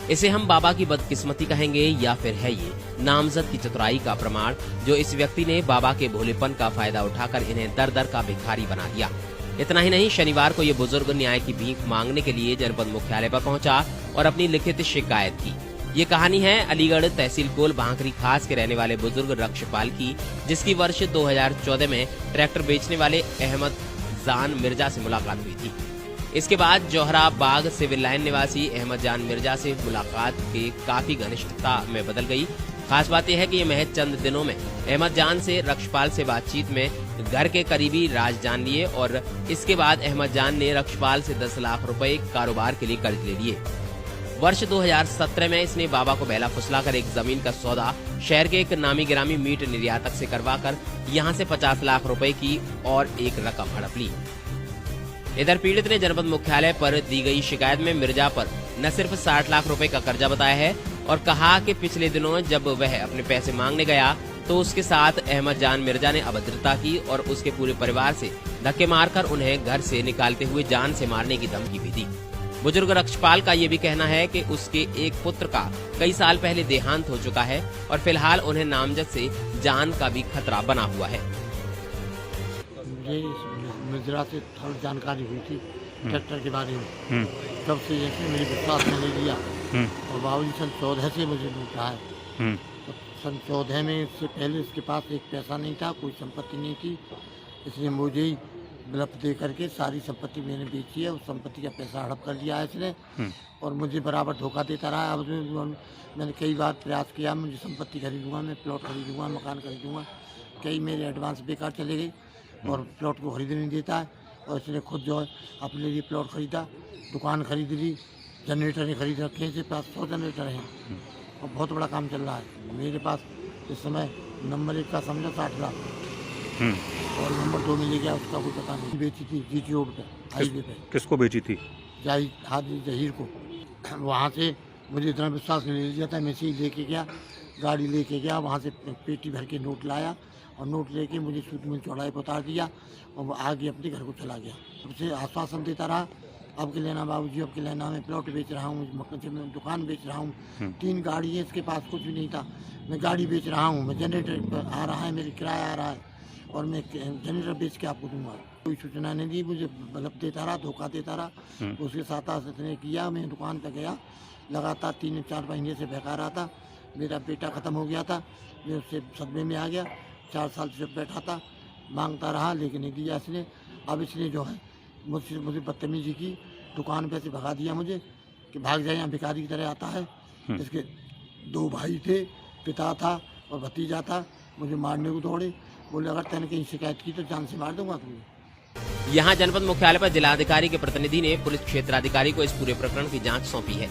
इसे हम बाबा की बदकिस्मती कहेंगे या फिर है ये नामजद की चतुराई का प्रमाण, जो इस व्यक्ति ने बाबा के भोलेपन का फायदा उठाकर इन्हें दर दर का भिखारी बना दिया। इतना ही नहीं, शनिवार को ये बुजुर्ग न्याय की भीख मांगने के लिए जनपद मुख्यालय पर पहुंचा और अपनी लिखित शिकायत की। ये कहानी है अलीगढ़ तहसील कोल भांकरी खास के रहने वाले बुजुर्ग रक्षपाल की, जिसकी वर्ष 2014 में ट्रैक्टर बेचने वाले अहमद जान मिर्जा से मुलाकात हुई थी। इसके बाद जोहरा बाग सिविल लाइन निवासी अहमद जान मिर्जा से मुलाकात के काफी घनिष्ठता में बदल गई। खास बात यह है कि ये महज चंद दिनों में अहमद जान से रक्षपाल से बातचीत में घर के करीबी राज जान लिए और इसके बाद अहमद जान ने रक्षपाल से 10 लाख रुपए कारोबार के लिए कर्ज ले लिए। वर्ष 2017 में इसने बाबा को बहला फुसलाकर एक जमीन का सौदा शहर के एक नामी गिरामी मीट निर्यातक से करवाकर यहां से 50 लाख रुपए की और एक रकम हड़प ली। इधर पीड़ित ने जनपद मुख्यालय पर दी गई शिकायत में मिर्जा पर न सिर्फ 60 लाख रुपए का कर्जा बताया है और कहा कि पिछले दिनों जब वह अपने पैसे मांगने गया तो उसके साथ अहमद जान मिर्जा ने अभद्रता की और उसके पूरे परिवार से धक्के मारकर उन्हें घर से निकालते हुए जान से मारने की धमकी भी दी। बुजुर्ग रक्षपाल का ये भी कहना है कि उसके एक पुत्र का कई साल पहले देहांत हो चुका है और फिलहाल उन्हें नामजद से जान का भी खतरा बना हुआ है। मुझे मिर्जा से थोड़ी जानकारी हुई थी ट्रैक्टर के बारे में, तब से जैसे मेरे विश्वास में ले लिया और बाबूजी सन 14 से मुझे लूटा है। तो सन 14 में इससे पहले इसके पास एक पैसा नहीं था, कोई संपत्ति नहीं थी, इसलिए मुझे ही ब्लफ दे करके सारी संपत्ति मैंने बेची है। उस संपत्ति का पैसा हड़प कर लिया है इसने और मुझे बराबर धोखा देता रहा है। अब मैंने कई बार प्रयास किया, मुझे संपत्ति खरीदूंगा, मैं प्लॉट खरीदूंगा, मकान खरीदूंगा, कई मेरे एडवांस बेकार चले गए और प्लॉट को खरीदने नहीं देता है। और इसने खुद जो है अपने लिए प्लॉट खरीदा, दुकान खरीद ली, जनरेटर खरीद रखे, इसके पास 100 जनरेटर हैं और बहुत बड़ा काम चल रहा है। मेरे पास इस समय नंबर 1 का समझो 60 लाख और नंबर 2 में ले गया, उसका कोई पता नहीं। बेची थी जीटी रोड पे, हाईवे पे। किसको बेची थी? हाजी जहीर को। वहाँ से मुझे इतना विश्वास में ले लिया था, मैं से ही लेके गया, गाड़ी लेके गया, वहाँ से पेटी भर के नोट लाया और नोट लेके मुझे सूट में चौड़ाई पर उतार दिया और आगे अपने घर को चला गया। उसे आश्वासन देता रहा, अब के लेना बाबूजी, अब के लेना, मैं प्लॉट बेच रहा हूँ, मैं दुकान बेच रहा हूँ, 3 गाड़ी है, इसके पास कुछ भी नहीं था, मैं गाड़ी बेच रहा हूँ, मैं जनरेटर आ रहा है, मेरे किराया आ रहा है और मैं जनरेटर बेच के आपको दूंगा। कोई सूचना नहीं दी, मुझे बल्ब देता रहा, धोखा देता रहा। उसके साथ इसने किया, मैं दुकान पर गया, लगातार 3-4 महीने से बहका रहा था। मेरा बेटा ख़त्म हो गया था, मैं उससे सदमे में आ गया। 4 साल से बैठा था, मांगता रहा लेकिन नहीं दिया इसने। अब इसने जो है मुझे बदतमीजी की, दुकान पे से भगा दिया मुझे कि भाग जाए, यहाँ भिखारी की तरह आता है। इसके 2 भाई थे, पिता था और भतीजा था, मुझे मारने को दौड़े, बोले अगर तैने कहीं शिकायत की तो जान से मार दूंगा तुम्हें। यहाँ जनपद मुख्यालय पर जिलाधिकारी के प्रतिनिधि ने पुलिस क्षेत्राधिकारी को इस पूरे प्रकरण की जांच सौंपी है।